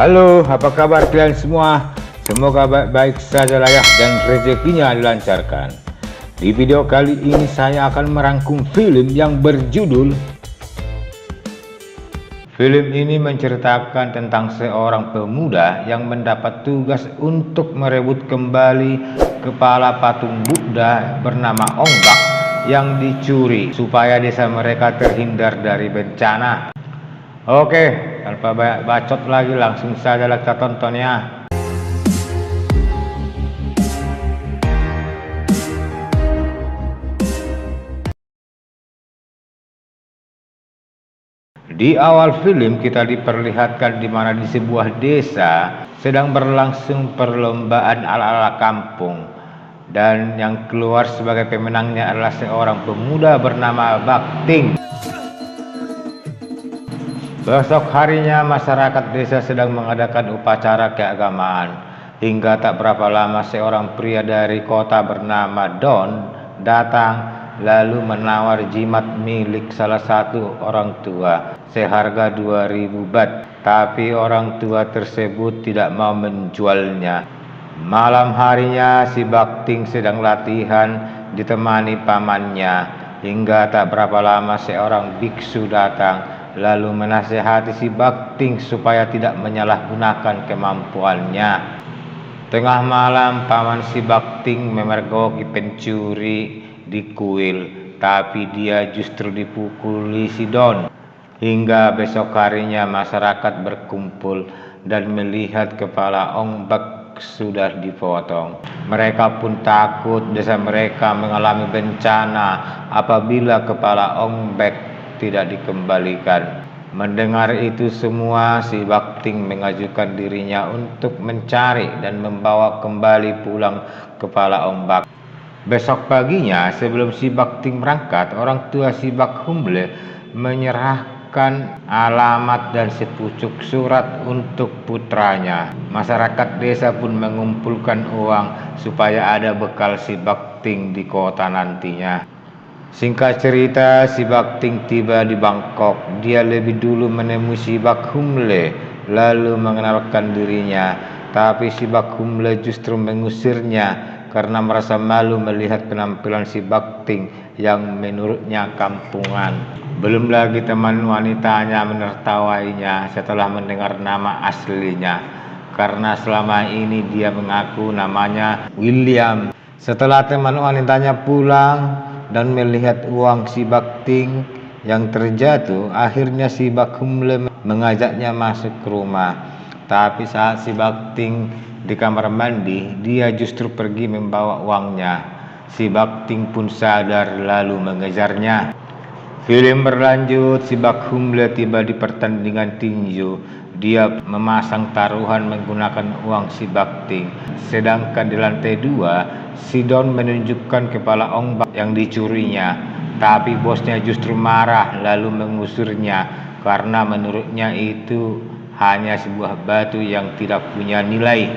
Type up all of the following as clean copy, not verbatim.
Halo, apa kabar kalian semua? Semoga baik-baik saja lah ya dan rezekinya dilancarkan. Di video kali ini saya akan merangkum film yang berjudul. Film ini menceritakan tentang seorang pemuda yang mendapat tugas untuk merebut kembali kepala patung Buddha bernama Ong Bak yang dicuri supaya desa mereka terhindar dari bencana. Oke, tanpa banyak bacot lagi, langsung saja kita tonton ya. Di awal film kita diperlihatkan di mana di sebuah desa sedang berlangsung perlombaan ala-ala kampung, dan yang keluar sebagai pemenangnya adalah seorang pemuda bernama Bakting. Besok harinya masyarakat desa sedang mengadakan upacara keagamaan. Hingga tak berapa lama seorang pria dari kota bernama Don datang lalu menawar jimat milik salah satu orang tua seharga 2000 bat. Tapi orang tua tersebut tidak mau menjualnya. Malam harinya si Bakting sedang latihan ditemani pamannya. Hingga tak berapa lama seorang biksu datang lalu menasihati si Bakting supaya tidak menyalahgunakan kemampuannya. Tengah malam paman si Bakting memergoki pencuri di kuil, tapi dia justru dipukuli si Don. Hingga besok harinya masyarakat berkumpul dan melihat kepala Ong Bak sudah dipotong. Mereka pun takut desa mereka mengalami bencana apabila kepala Ong Bak tidak dikembalikan. Mendengar itu semua, si Bakting mengajukan dirinya untuk mencari dan membawa kembali pulang kepala Ong Bak. Besok paginya sebelum si Bakting berangkat, orang tua si Bak Humble menyerahkan alamat dan sepucuk surat untuk putranya. Masyarakat desa pun mengumpulkan uang supaya ada bekal si Bakting di kota nantinya. Singkat cerita, si Bakting tiba di Bangkok. Dia lebih dulu menemui si Bak Humble lalu mengenalkan dirinya. Tapi si Bak Humble justru mengusirnya karena merasa malu melihat penampilan si Bakting yang menurutnya kampungan. Belum lagi teman wanitanya menertawainya setelah mendengar nama aslinya, karena selama ini dia mengaku namanya William. Setelah teman wanitanya pulang dan melihat uang si Bakting yang terjatuh, akhirnya si Bak Humble mengajaknya masuk ke rumah. Tapi saat si Bakting di kamar mandi, dia justru pergi membawa uangnya. Si Bakting pun sadar lalu mengejarnya. Film berlanjut, si Bak Humble tiba di pertandingan tinju. Dia memasang taruhan menggunakan uang si Bakting. Sedangkan di lantai 2, si Don menunjukkan kepala Ong Bak yang dicurinya. Tapi bosnya justru marah lalu mengusurnya karena menurutnya itu hanya sebuah batu yang tidak punya nilai.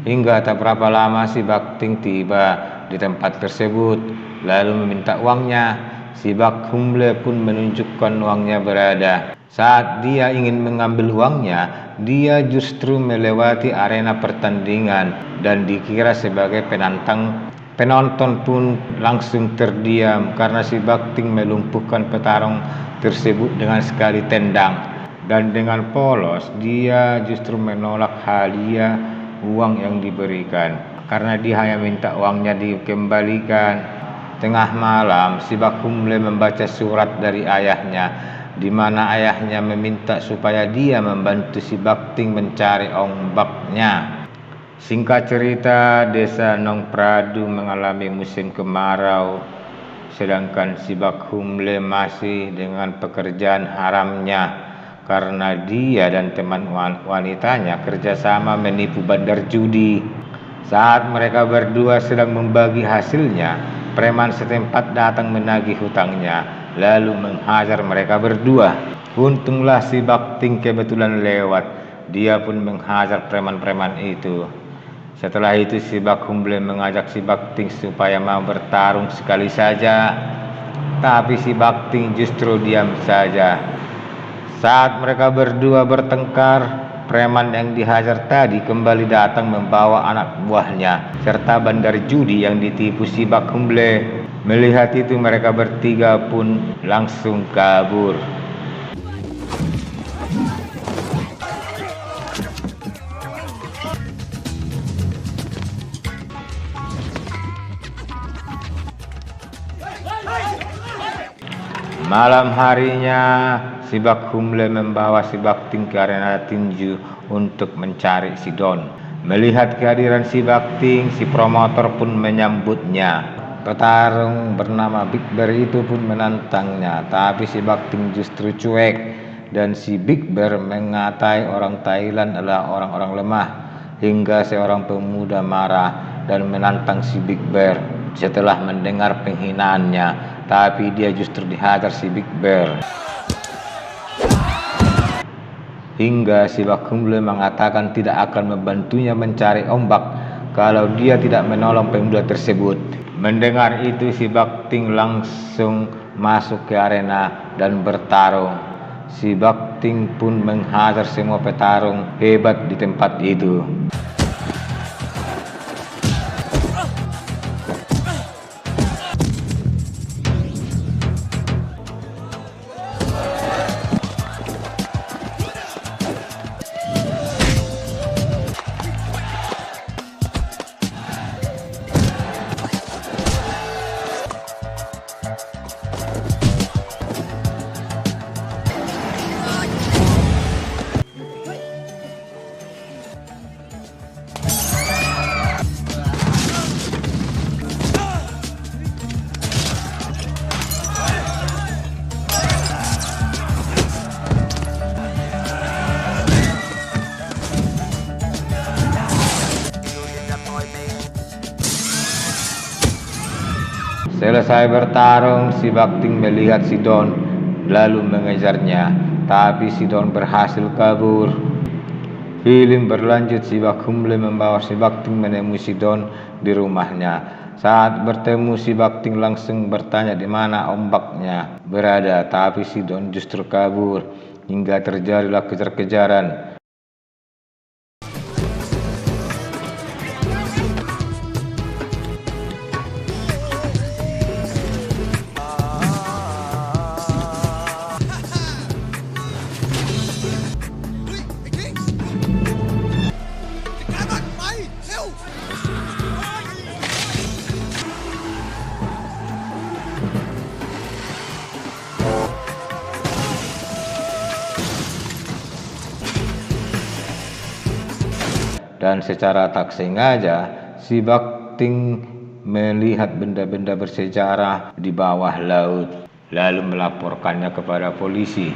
Hingga tak berapa lama si Bakting tiba di tempat tersebut lalu meminta uangnya. Si Bak Humble pun menunjukkan uangnya berada. Saat dia ingin mengambil uangnya, dia justru melewati arena pertandingan dan dikira sebagai penantang. Penonton pun langsung terdiam karena si Bakting melumpuhkan petarung tersebut dengan sekali tendang. Dan dengan polos dia justru menolak hadiah uang yang diberikan karena dia hanya minta uangnya dikembalikan. Tengah malam, si Bak Humble membaca surat dari ayahnya, di mana ayahnya meminta supaya dia membantu si Bakting mencari Ong Baknya. Singkat cerita, desa Nong Pradu mengalami musim kemarau, sedangkan si Bak Humble masih dengan pekerjaan haramnya karena dia dan teman wanitanya kerjasama menipu bandar judi. Saat mereka berdua sedang membagi hasilnya, preman setempat datang menagih hutangnya lalu menghajar mereka berdua. Untunglah si Bakting kebetulan lewat. Dia pun menghajar preman-preman itu. Setelah itu si Bak Humble mengajak si Bakting supaya mau bertarung sekali saja. Tapi si Bakting justru diam saja. Saat mereka berdua bertengkar, preman yang dihajar tadi kembali datang membawa anak buahnya serta bandar judi yang ditipu si Bak Humble. Melihat itu mereka bertiga pun langsung kabur. Malam harinya si Bak Humble membawa si Bakting ke arena tinju untuk mencari si Don. Melihat kehadiran si Bakting, si promotor pun menyambutnya. Petarung bernama Big Bear itu pun menantangnya, tapi si Bakting justru cuek dan si Big Bear mengatai orang Thailand adalah orang-orang lemah, hingga seorang pemuda marah dan menantang si Big Bear. Setelah mendengar penghinaannya, tapi dia justru dihajar si Big Bear. Hingga si Bak Humble mengatakan tidak akan membantunya mencari ombak kalau dia tidak menolong pemuda tersebut. Mendengar itu si Bakting langsung masuk ke arena dan bertarung. Si Bakting pun menghajar semua petarung hebat di tempat itu. Selesai bertarung, si Bakting melihat si Don lalu mengejarnya, tapi si Don berhasil kabur. Film berlanjut, si Bak Humble membawa si Bakting menemui si Don di rumahnya. Saat bertemu, si Bakting langsung bertanya di mana ombaknya berada, tapi si Don justru kabur hingga terjadilah kejar-kejaran. Dan secara tak sengaja si Bakting melihat benda-benda bersejarah di bawah laut, lalu melaporkannya kepada polisi.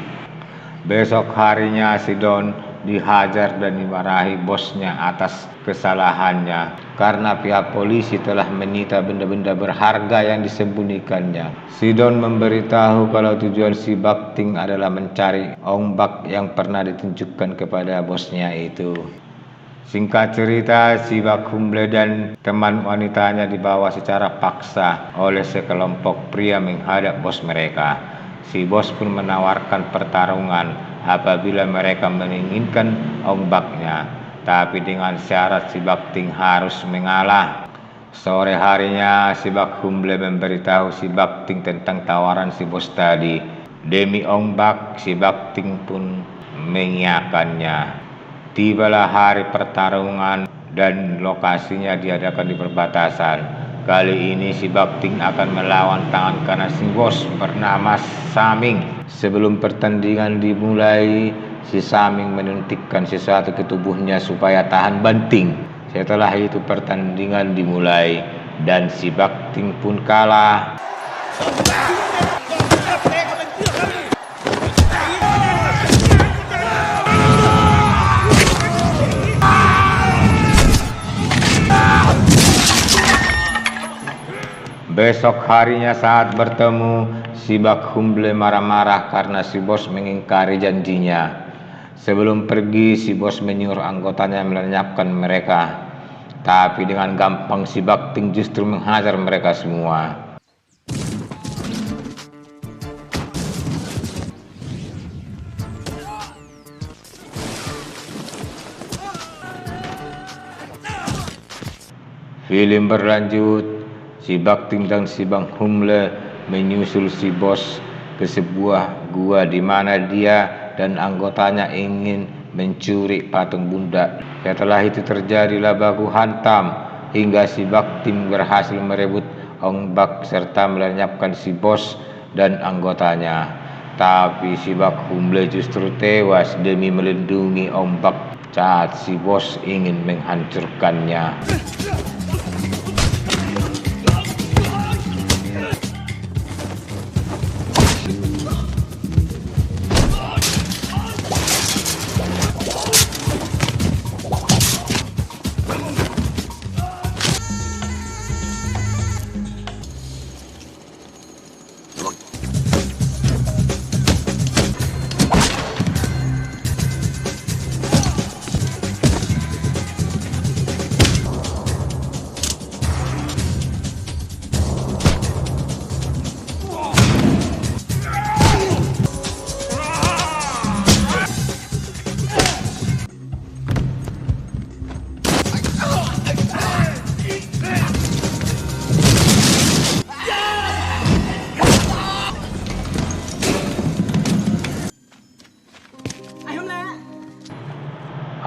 Besok harinya si Don dihajar dan dimarahi bosnya atas kesalahannya karena pihak polisi telah menyita benda-benda berharga yang disembunyikannya. Si Don memberitahu kalau tujuan si Bakting adalah mencari ombak yang pernah ditunjukkan kepada bosnya itu. Singkat cerita, si Bak Humble dan teman wanitanya dibawa secara paksa oleh sekelompok pria menghadap bos mereka. Si bos pun menawarkan pertarungan apabila mereka menginginkan ombaknya, tapi dengan syarat si Bakting harus mengalah. Sore harinya, si Bak Humble memberitahu si Bakting tentang tawaran si bos tadi. Demi ombak, si Bakting pun mengiyakannya. Tibalah hari pertarungan dan lokasinya diadakan di perbatasan. Kali ini si Bakting akan melawan tangan kanan si bos bernama Saming. Sebelum pertandingan dimulai, si Saming menyuntikkan sesuatu ke tubuhnya supaya tahan banting. Setelah itu pertandingan dimulai dan si Bakting pun kalah. Besok harinya saat bertemu, si Bak Humble marah-marah karena si bos mengingkari janjinya. Sebelum pergi, si bos menyuruh anggotanya melenyapkan mereka. Tapi dengan gampang si Bakting justru menghajar mereka semua. Film berlanjut, si Baktim dan si Bang Humle menyusul si bos ke sebuah gua di mana dia dan anggotanya ingin mencuri patung Bunda. Setelah itu terjadilah baku hantam hingga si Baktim berhasil merebut ombak serta melenyapkan si bos dan anggotanya. Tapi si Bak Humle justru tewas demi melindungi ombak saat si bos ingin menghancurkannya.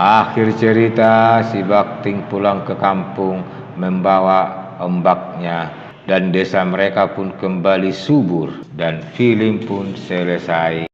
Akhir cerita, si Bakting pulang ke kampung membawa ombaknya dan desa mereka pun kembali subur dan film pun selesai.